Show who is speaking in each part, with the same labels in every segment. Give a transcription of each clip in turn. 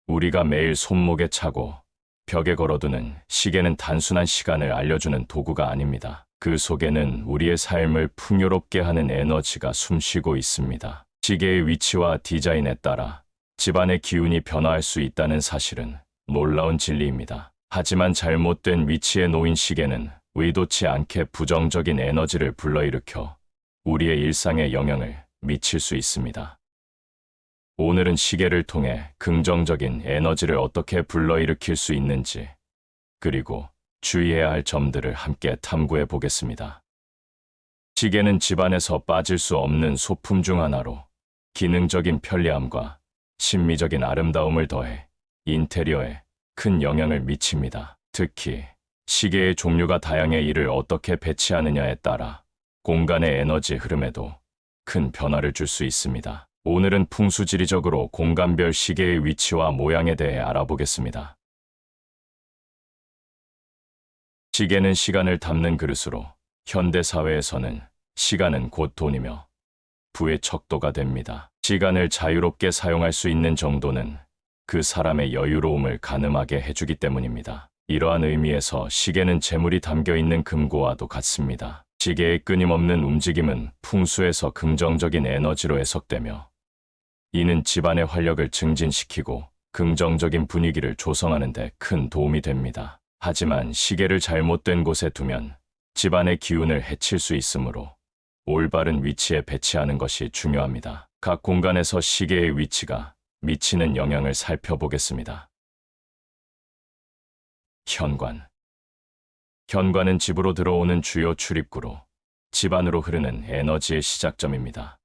Speaker 1: 우리가 매일 손목에 차고 벽에 걸어두는 시계는 단순한 시간을 알려주는 도구가 아닙니다. 그 속에는 우리의 삶을 풍요롭게 하는 에너지가 숨쉬고 있습니다. 시계의 위치와 디자인에 따라 집안의 기운이 변화할 수 있다는 사실은 놀라운 진리입니다. 하지만 잘못된 위치에 놓인 시계는 의도치 않게 부정적인 에너지를 불러일으켜 우리의 일상에 영향을 미칠 수 있습니다. 오늘은 시계를 통해 긍정적인 에너지를 어떻게 불러일으킬 수 있는지, 그리고 주의해야 할 점들을 함께 탐구해 보겠습니다. 시계는 집안에서 빠질 수 없는 소품 중 하나로 기능적인 편리함과 심미적인 아름다움을 더해 인테리어에 큰 영향을 미칩니다. 특히 시계의 종류가 다양해 이를 어떻게 배치하느냐에 따라 공간의 에너지 흐름에도 큰 변화를 줄 수 있습니다. 오늘은 풍수지리적으로 공간별 시계의 위치와 모양에 대해 알아보겠습니다. 시계는 시간을 담는 그릇으로 현대 사회에서는 시간은 곧 돈이며 부의 척도가 됩니다. 시간을 자유롭게 사용할 수 있는 정도는 그 사람의 여유로움을 가늠하게 해주기 때문입니다. 이러한 의미에서 시계는 재물이 담겨 있는 금고와도 같습니다. 시계의 끊임없는 움직임은 풍수에서 긍정적인 에너지로 해석되며 이는 집안의 활력을 증진시키고 긍정적인 분위기를 조성하는 데 큰 도움이 됩니다. 하지만 시계를 잘못된 곳에 두면 집안의 기운을 해칠 수 있으므로 올바른 위치에 배치하는 것이 중요합니다. 각 공간에서 시계의 위치가 미치는 영향을 살펴보겠습니다. 현관. 현관은 집으로 들어오는 주요 출입구로 집안으로 흐르는 에너지의 시작점입니다.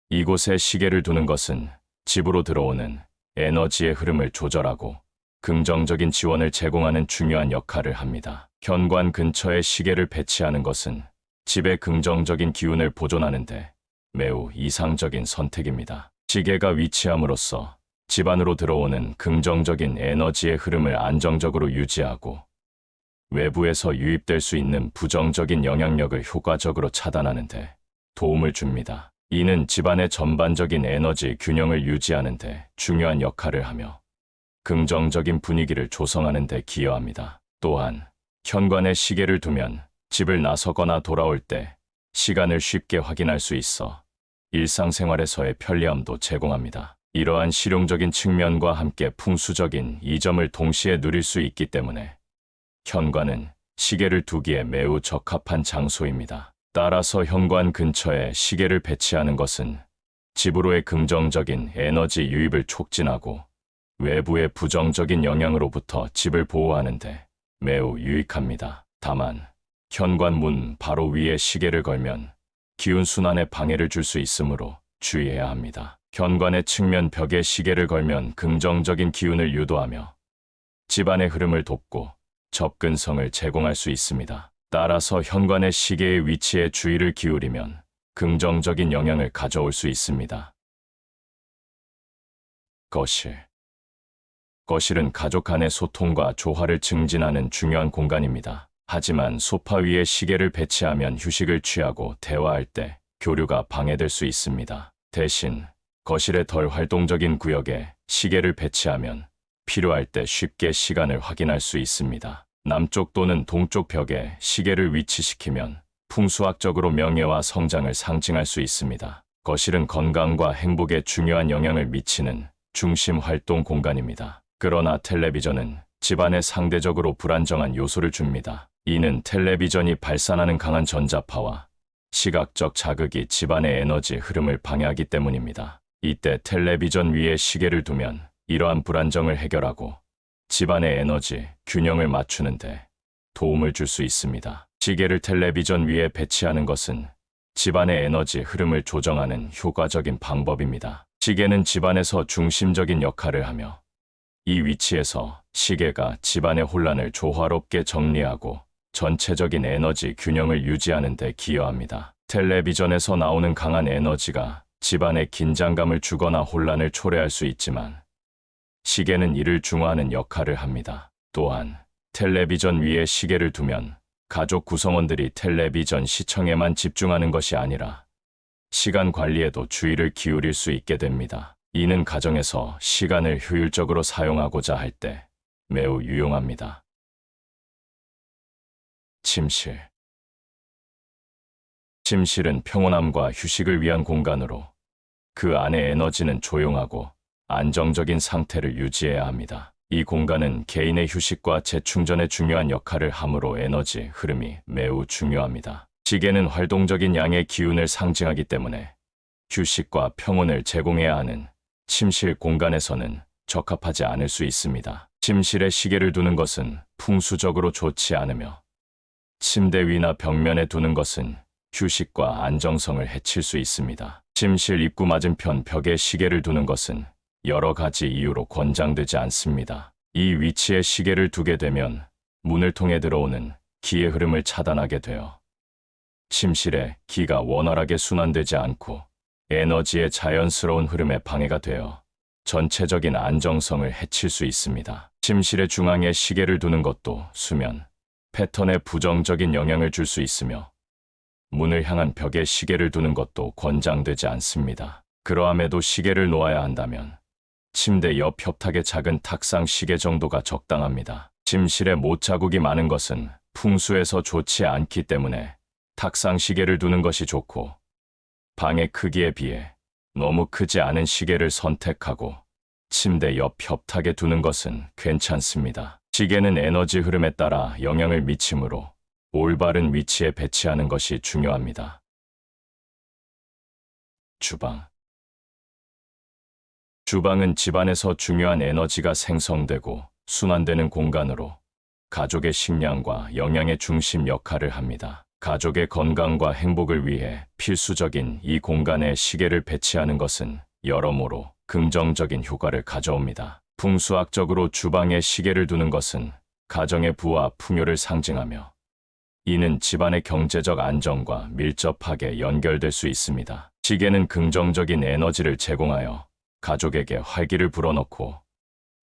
Speaker 1: 이곳에 시계를 두는 것은 집으로 들어오는 에너지의 흐름을 조절하고 긍정적인 지원을 제공하는 중요한 역할을 합니다. 현관 근처에 시계를 배치하는 것은 집의 긍정적인 기운을 보존하는데 매우 이상적인 선택입니다. 시계가 위치함으로써 집 안으로 들어오는 긍정적인 에너지의 흐름을 안정적으로 유지하고 외부에서 유입될 수 있는 부정적인 영향력을 효과적으로 차단하는 데 도움을 줍니다. 이는 집안의 전반적인 에너지 균형을 유지하는 데 중요한 역할을 하며 긍정적인 분위기를 조성하는 데 기여합니다. 또한 현관에 시계를 두면 집을 나서거나 돌아올 때 시간을 쉽게 확인할 수 있어 일상생활에서의 편리함도 제공합니다. 이러한 실용적인 측면과 함께 풍수적인 이점을 동시에 누릴 수 있기 때문에 현관은 시계를 두기에 매우 적합한 장소입니다. 따라서 현관 근처에 시계를 배치하는 것은 집으로의 긍정적인 에너지 유입을 촉진하고 외부의 부정적인 영향으로부터 집을 보호하는 데 매우 유익합니다. 다만 현관 문 바로 위에 시계를 걸면 기운순환에 방해를 줄 수 있으므로 주의해야 합니다. 현관의 측면 벽에 시계를 걸면 긍정적인 기운을 유도하며 집안의 흐름을 돕고 접근성을 제공할 수 있습니다. 따라서 현관의 시계의 위치에 주의를 기울이면 긍정적인 영향을 가져올 수 있습니다. 거실. 거실은 가족 간의 소통과 조화를 증진하는 중요한 공간입니다. 하지만 소파 위에 시계를 배치하면 휴식을 취하고 대화할 때 교류가 방해될 수 있습니다. 대신 거실의 덜 활동적인 구역에 시계를 배치하면 필요할 때 쉽게 시간을 확인할 수 있습니다. 남쪽 또는 동쪽 벽에 시계를 위치시키면 풍수학적으로 명예와 성장을 상징할 수 있습니다. 거실은 건강과 행복에 중요한 영향을 미치는 중심 활동 공간입니다. 그러나 텔레비전은 집안에 상대적으로 불안정한 요소를 줍니다. 이는 텔레비전이 발산하는 강한 전자파와 시각적 자극이 집안의 에너지 흐름을 방해하기 때문입니다. 이때 텔레비전 위에 시계를 두면 이러한 불안정을 해결하고 집안의 에너지 균형을 맞추는데 도움을 줄 수 있습니다. 시계를 텔레비전 위에 배치하는 것은 집안의 에너지 흐름을 조정하는 효과적인 방법입니다. 시계는 집안에서 중심적인 역할을 하며 이 위치에서 시계가 집안의 혼란을 조화롭게 정리하고 전체적인 에너지 균형을 유지하는 데 기여합니다. 텔레비전에서 나오는 강한 에너지가 집안에 긴장감을 주거나 혼란을 초래할 수 있지만 시계는 이를 중화하는 역할을 합니다. 또한 텔레비전 위에 시계를 두면 가족 구성원들이 텔레비전 시청에만 집중하는 것이 아니라 시간 관리에도 주의를 기울일 수 있게 됩니다. 이는 가정에서 시간을 효율적으로 사용하고자 할 때 매우 유용합니다. 침실. 침실은 평온함과 휴식을 위한 공간으로 그 안의 에너지는 조용하고 안정적인 상태를 유지해야 합니다. 이 공간은 개인의 휴식과 재충전에 중요한 역할을 하므로 에너지 흐름이 매우 중요합니다. 시계는 활동적인 양의 기운을 상징하기 때문에 휴식과 평온을 제공해야 하는 침실 공간에서는 적합하지 않을 수 있습니다. 침실에 시계를 두는 것은 풍수적으로 좋지 않으며 침대 위나 벽면에 두는 것은 휴식과 안정성을 해칠 수 있습니다. 침실 입구 맞은편 벽에 시계를 두는 것은 여러 가지 이유로 권장되지 않습니다. 이 위치에 시계를 두게 되면 문을 통해 들어오는 기의 흐름을 차단하게 되어 침실에 기가 원활하게 순환되지 않고 에너지의 자연스러운 흐름에 방해가 되어 전체적인 안정성을 해칠 수 있습니다. 침실의 중앙에 시계를 두는 것도 수면 패턴에 부정적인 영향을 줄 수 있으며 문을 향한 벽에 시계를 두는 것도 권장되지 않습니다. 그러함에도 시계를 놓아야 한다면 침대 옆 협탁의 작은 탁상 시계 정도가 적당합니다. 침실에 못자국이 많은 것은 풍수에서 좋지 않기 때문에 탁상 시계를 두는 것이 좋고 방의 크기에 비해 너무 크지 않은 시계를 선택하고 침대 옆 협탁에 두는 것은 괜찮습니다. 시계는 에너지 흐름에 따라 영향을 미치므로 올바른 위치에 배치하는 것이 중요합니다. 주방. 주방은 집안에서 중요한 에너지가 생성되고 순환되는 공간으로 가족의 식량과 영양의 중심 역할을 합니다. 가족의 건강과 행복을 위해 필수적인 이 공간에 시계를 배치하는 것은 여러모로 긍정적인 효과를 가져옵니다. 풍수학적으로 주방에 시계를 두는 것은 가정의 부와 풍요를 상징하며 이는 집안의 경제적 안정과 밀접하게 연결될 수 있습니다. 시계는 긍정적인 에너지를 제공하여 가족에게 활기를 불어넣고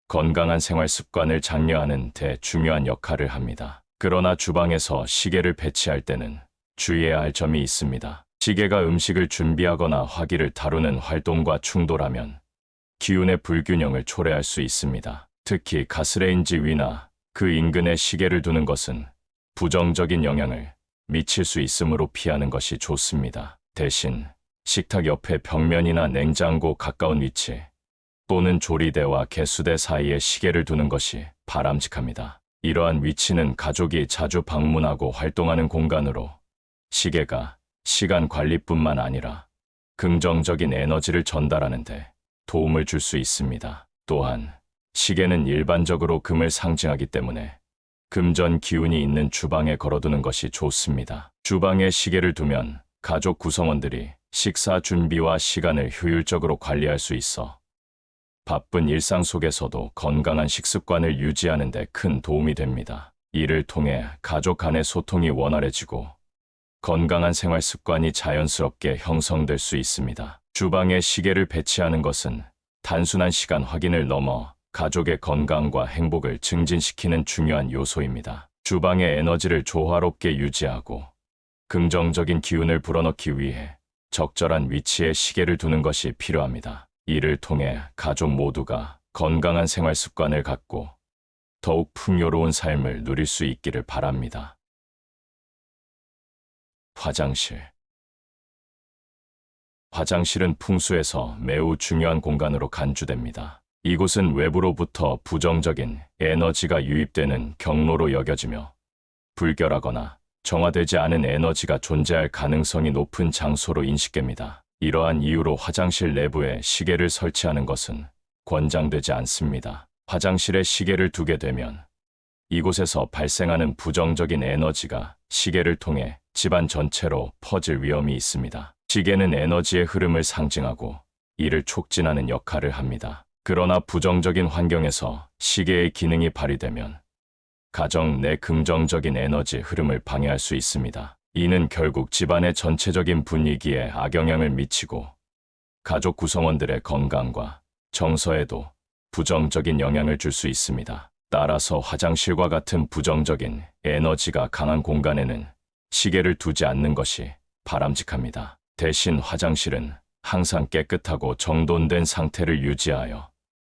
Speaker 1: 건강한 생활 습관을 장려하는 데 중요한 역할을 합니다. 그러나 주방에서 시계를 배치할 때는 주의해야 할 점이 있습니다. 시계가 음식을 준비하거나 화기를 다루는 활동과 충돌하면 기운의 불균형을 초래할 수 있습니다. 특히 가스레인지 위나 그 인근에 시계를 두는 것은 부정적인 영향을 미칠 수 있으므로 피하는 것이 좋습니다. 대신 식탁 옆에 벽면이나 냉장고 가까운 위치 또는 조리대와 개수대 사이에 시계를 두는 것이 바람직합니다. 이러한 위치는 가족이 자주 방문하고 활동하는 공간으로 시계가 시간 관리뿐만 아니라 긍정적인 에너지를 전달하는 데 도움을 줄 수 있습니다. 또한 시계는 일반적으로 금을 상징하기 때문에 금전 기운이 있는 주방에 걸어두는 것이 좋습니다. 주방에 시계를 두면 가족 구성원들이 식사 준비와 시간을 효율적으로 관리할 수 있어 바쁜 일상 속에서도 건강한 식습관을 유지하는 데 큰 도움이 됩니다. 이를 통해 가족 간의 소통이 원활해지고 건강한 생활 습관이 자연스럽게 형성될 수 있습니다. 주방에 시계를 배치하는 것은 단순한 시간 확인을 넘어 가족의 건강과 행복을 증진시키는 중요한 요소입니다. 주방의 에너지를 조화롭게 유지하고 긍정적인 기운을 불어넣기 위해 적절한 위치에 시계를 두는 것이 필요합니다. 이를 통해 가족 모두가 건강한 생활 습관을 갖고 더욱 풍요로운 삶을 누릴 수 있기를 바랍니다. 화장실. 화장실은 풍수에서 매우 중요한 공간으로 간주됩니다. 이곳은 외부로부터 부정적인 에너지가 유입되는 경로로 여겨지며 불결하거나 정화되지 않은 에너지가 존재할 가능성이 높은 장소로 인식됩니다. 이러한 이유로 화장실 내부에 시계를 설치하는 것은 권장되지 않습니다. 화장실에 시계를 두게 되면 이곳에서 발생하는 부정적인 에너지가 시계를 통해 집안 전체로 퍼질 위험이 있습니다. 시계는 에너지의 흐름을 상징하고 이를 촉진하는 역할을 합니다. 그러나 부정적인 환경에서 시계의 기능이 발휘되면 가정 내 긍정적인 에너지 흐름을 방해할 수 있습니다. 이는 결국 집안의 전체적인 분위기에 악영향을 미치고 가족 구성원들의 건강과 정서에도 부정적인 영향을 줄 수 있습니다. 따라서 화장실과 같은 부정적인 에너지가 강한 공간에는 시계를 두지 않는 것이 바람직합니다. 대신 화장실은 항상 깨끗하고 정돈된 상태를 유지하여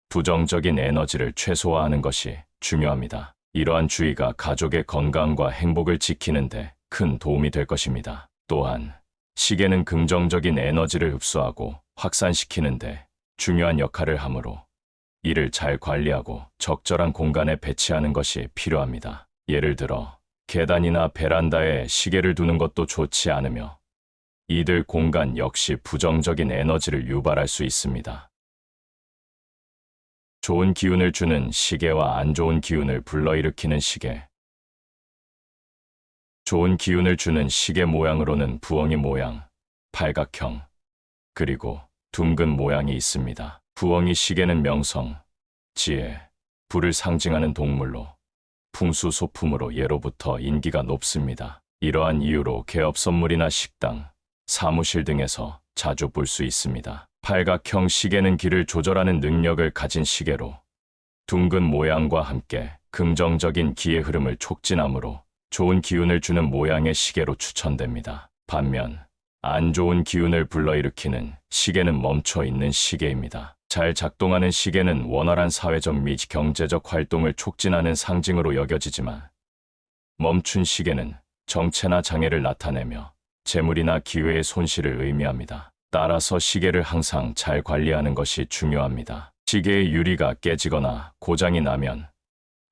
Speaker 1: 부정적인 에너지를 최소화하는 것이 중요합니다. 이러한 주의가 가족의 건강과 행복을 지키는데 큰 도움이 될 것입니다. 또한 시계는 긍정적인 에너지를 흡수하고 확산시키는데 중요한 역할을 하므로 이를 잘 관리하고 적절한 공간에 배치하는 것이 필요합니다. 예를 들어 계단이나 베란다에 시계를 두는 것도 좋지 않으며 이들 공간 역시 부정적인 에너지를 유발할 수 있습니다. 좋은 기운을 주는 시계와 안 좋은 기운을 불러일으키는 시계. 좋은 기운을 주는 시계 모양으로는 부엉이 모양, 팔각형, 그리고 둥근 모양이 있습니다. 부엉이 시계는 명성, 지혜, 불을 상징하는 동물로 풍수소품으로 예로부터 인기가 높습니다. 이러한 이유로 개업 선물이나 식당, 사무실 등에서 자주 볼 수 있습니다. 팔각형 시계는 길을 조절하는 능력을 가진 시계로 둥근 모양과 함께 긍정적인 기의 흐름을 촉진하므로 좋은 기운을 주는 모양의 시계로 추천됩니다. 반면 안 좋은 기운을 불러일으키는 시계는 멈춰 있는 시계입니다. 잘 작동하는 시계는 원활한 사회적 및 경제적 활동을 촉진하는 상징으로 여겨지지만 멈춘 시계는 정체나 장애를 나타내며 재물이나 기회의 손실을 의미합니다. 따라서 시계를 항상 잘 관리하는 것이 중요합니다. 시계의 유리가 깨지거나 고장이 나면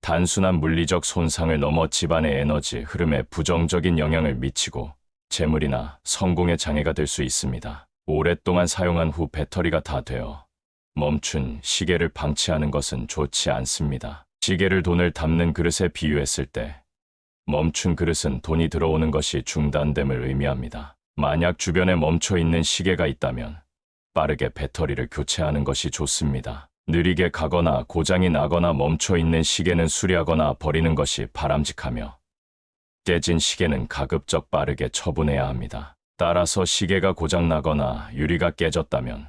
Speaker 1: 단순한 물리적 손상을 넘어 집안의 에너지 흐름에 부정적인 영향을 미치고 재물이나 성공의 장애가 될 수 있습니다. 오랫동안 사용한 후 배터리가 다 되어 멈춘 시계를 방치하는 것은 좋지 않습니다. 시계를 돈을 담는 그릇에 비유했을 때 멈춘 그릇은 돈이 들어오는 것이 중단됨을 의미합니다. 만약 주변에 멈춰 있는 시계가 있다면 빠르게 배터리를 교체하는 것이 좋습니다. 느리게 가거나 고장이 나거나 멈춰 있는 시계는 수리하거나 버리는 것이 바람직하며 깨진 시계는 가급적 빠르게 처분해야 합니다. 따라서 시계가 고장나거나 유리가 깨졌다면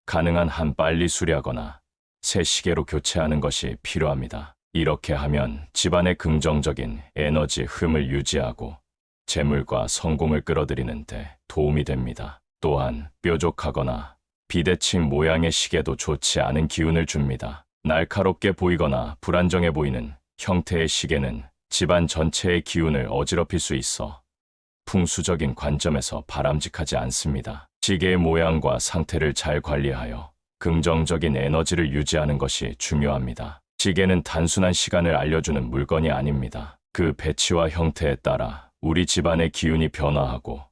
Speaker 1: 가능한 한 빨리 수리하거나 새 시계로 교체하는 것이 필요합니다. 이렇게 하면 집안의 긍정적인 에너지 흐름을 유지하고 재물과 성공을 끌어들이는 데 도움이 됩니다. 또한 뾰족하거나 비대칭 모양의 시계도 좋지 않은 기운을 줍니다. 날카롭게 보이거나 불안정해 보이는 형태의 시계는 집안 전체의 기운을 어지럽힐 수 있어 풍수적인 관점에서 바람직하지 않습니다. 시계의 모양과 상태를 잘 관리하여 긍정적인 에너지를 유지하는 것이 중요합니다. 시계는 단순한 시간을 알려주는 물건이 아닙니다. 그 배치와 형태에 따라 우리 집안의 기운이 변화하고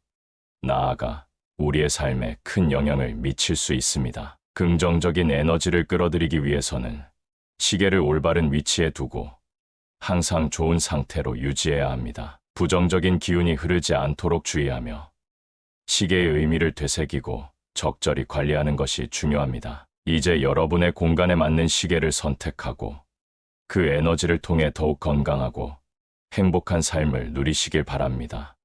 Speaker 1: 나아가 우리의 삶에 큰 영향을 미칠 수 있습니다. 긍정적인 에너지를 끌어들이기 위해서는 시계를 올바른 위치에 두고 항상 좋은 상태로 유지해야 합니다. 부정적인 기운이 흐르지 않도록 주의하며 시계의 의미를 되새기고 적절히 관리하는 것이 중요합니다. 이제 여러분의 공간에 맞는 시계를 선택하고 그 에너지를 통해 더욱 건강하고 행복한 삶을 누리시길 바랍니다.